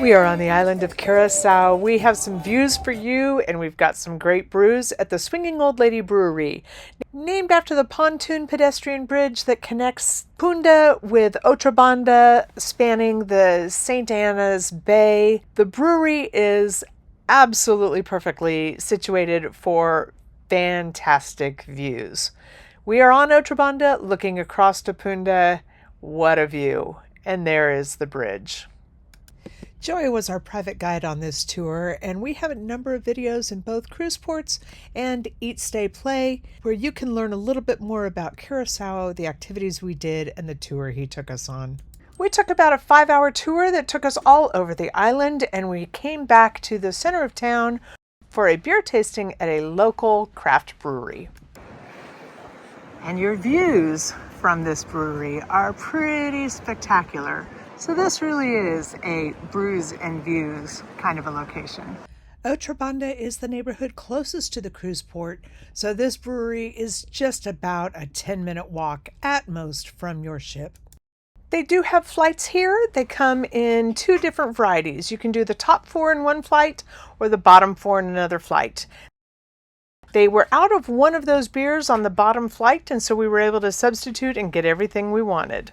We are on the island of Curacao. We have some views for you, and we've got some great brews at the Swinging Old Lady Brewery. Named after the pontoon pedestrian bridge that connects Punta with Otra Banda, spanning the St. Anna's Bay, the brewery is absolutely perfectly situated for fantastic views. We are on Otra Banda looking across to Punta. What a view! And there is the bridge. Joey was our private guide on this tour, and we have a number of videos in both Cruise Ports and Eat, Stay, Play, where you can learn a little bit more about Curacao, the activities we did, and the tour he took us on. We took about a 5-hour tour that took us all over the island, and we came back to the center of town for a beer tasting at a local craft brewery. And your views from this brewery are pretty spectacular. So this really is a brews and views kind of a location. Otra Banda is the neighborhood closest to the cruise port, so this brewery is just about a 10-minute walk at most from your ship. They do have flights here. They come in 2 different varieties. You can do the top 4 in one flight or the bottom 4 in another flight. They were out of one of those beers on the bottom flight, and so we were able to substitute and get everything we wanted.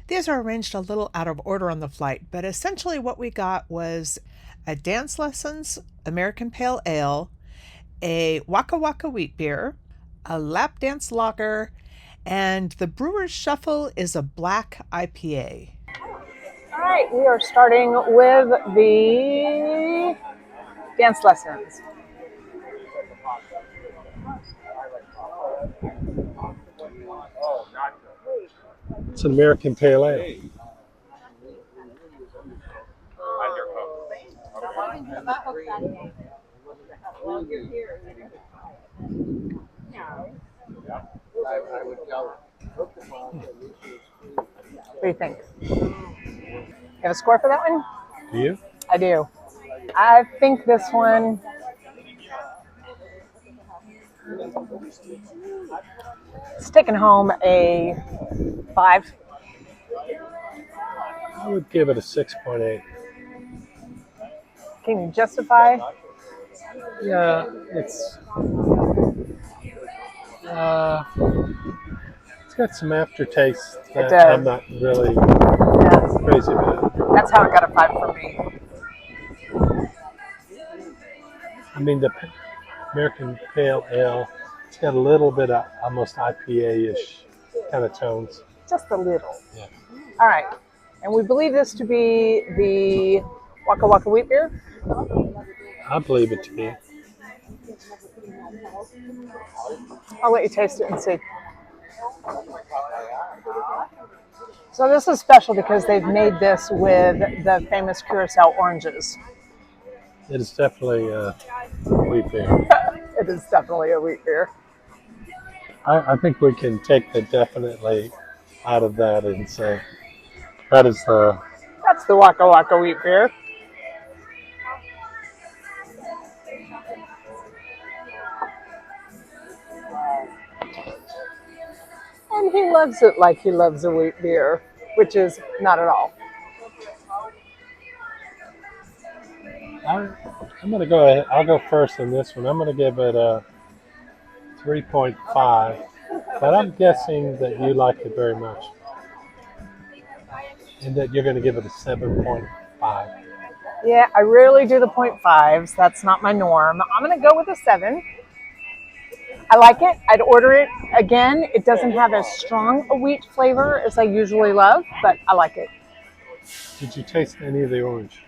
These are arranged a little out of order on the flight, but essentially what we got was a dance lessons American Pale Ale, a Waka Waka wheat beer, a lap dance lager, and the Brewer's Shuffle is a black IPA. All right, we are starting with the dance lessons. It's an American Pale Ale. What do you think? You have a score for that one? Do you? I do. I think this one sticking home a 5. I would give it a 6.8. Can you justify? Yeah, it's got some aftertaste that I'm not really crazy about. That's how it got a 5 for me. I mean, the American Pale Ale, it's got a little bit of almost IPA-ish kind of tones. Just a little. Yeah. All right. And we believe this to be the Waka Waka wheat beer. I believe it to be. I'll let you taste it and see. So this is special because they've made this with the famous Curacao oranges. It is definitely a wheat beer. It is definitely a wheat beer. I think we can take the definitely out of that and say that's the Waka Waka wheat beer. And he loves it like he loves a wheat beer, which is not at all. I'm going to go ahead. I'll go first in this one. I'm going to give it a 3.5, but I'm guessing that you like it very much and that you're going to give it a 7.5. Yeah, I rarely do the 0.5s. That's not my norm. I'm going to go with a 7. I like it. I'd order it again. It doesn't have as strong a wheat flavor as I usually love, but I like it. Did you taste any of the orange?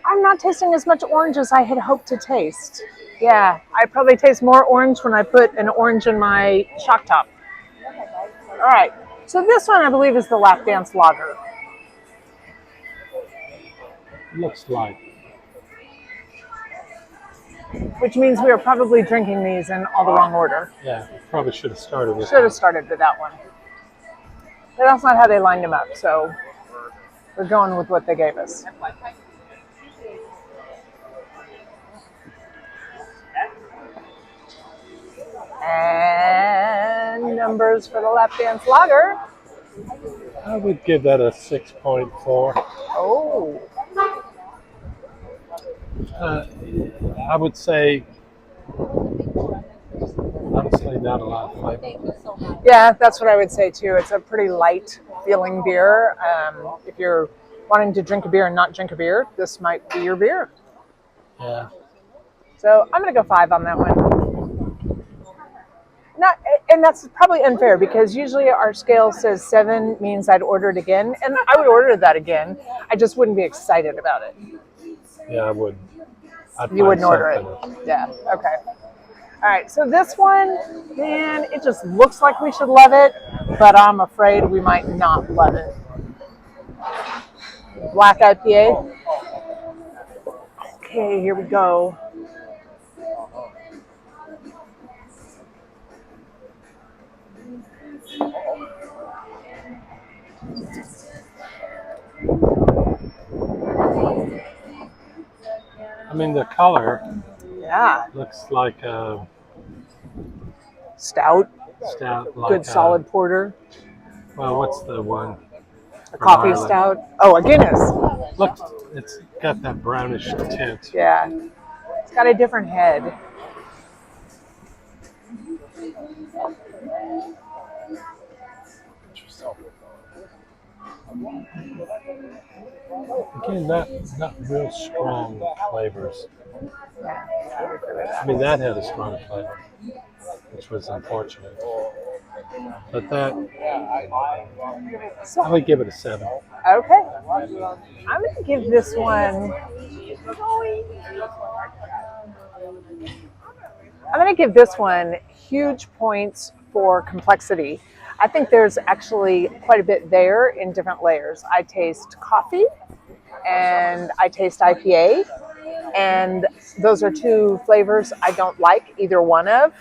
I'm not tasting as much orange as I had hoped to taste. Yeah, I probably taste more orange when I put an orange in my shock top. All right, so this one I believe is the lap dance lager. Looks like. Which means we are probably drinking these in all the wrong order. Yeah, probably should have started with Should have started with that one. But that's not how they lined them up, so We're going with what they gave us. And numbers for the lap dance lager. I would give that a 6.4. Oh. I would say, honestly, not a lot of flavor. Yeah, that's what I would say too. It's a pretty light feeling beer. If you're wanting to drink a beer and not drink a beer, this might be your beer. Yeah. So I'm going to go 5 on that one. Not, and that's probably unfair because usually our scale says 7 means I'd order it again, and I would order that again. I just wouldn't be excited about it. Yeah, I wouldn't. You wouldn't order it. Yeah. Okay. All right. So this one, man, it just looks like we should love it, but I'm afraid we might not love it. Black IPA. Okay, here we go. I mean, the color looks like a Stout. stout. Like Good solid porter. Well, what's the one? A coffee stout. Oh, a Guinness. Looks, it's got that brownish tint. Yeah. It's got a different head. Again, not real strong flavors. I mean, that had a strong flavor, which was unfortunate. But that, I would give it a 7. Okay. I'm going to give this one. I'm going to give this one huge points for complexity. I think there's actually quite a bit there in different layers. I taste coffee and I taste IPA, and those are 2 flavors I don't like either one of,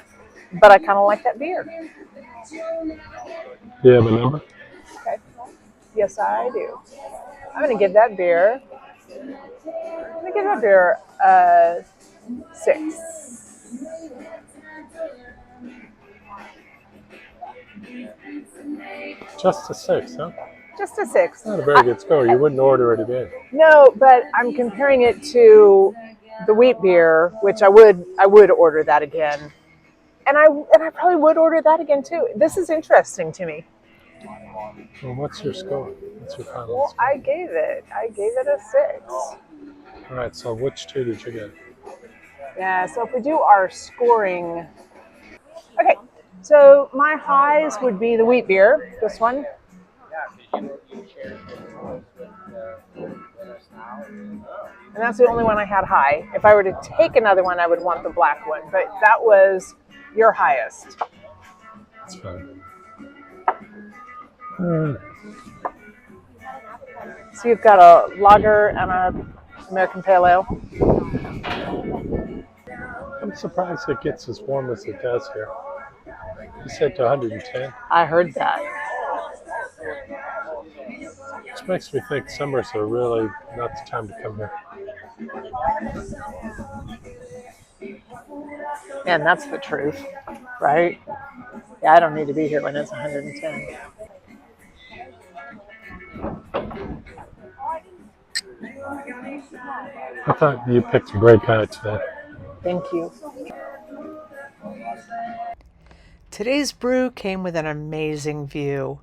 but I kind of like that beer. Do you have a number? Okay. Yes, I do. I'm going to give that beer. A 6. Just a 6, huh? Just a 6. Not a very good score. You wouldn't order it again. No, but I'm comparing it to the wheat beer, which I would order that again, and I probably would order that again too. This is interesting to me. Well, what's your score? What's your final Well, score? I gave it a 6. All right. So which 2 did you get? Yeah. So if we do our scoring, okay. So my highs would be the wheat beer. This one. And that's the only one I had high. If I were to take another one, I would want the black one. But that was your highest. That's fine. So you've got a lager and a American Pale Ale. I'm surprised it gets as warm as it does here. You said to 110. I heard that. Which makes me think summers are really not the time to come here. Man, that's the truth, right? Yeah, I don't need to be here when it's 110. I thought you picked a great guy today. Thank you. Today's brew came with an amazing view.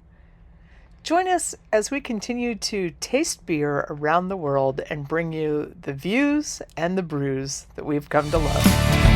Join us as we continue to taste beer around the world and bring you the views and the brews that we've come to love.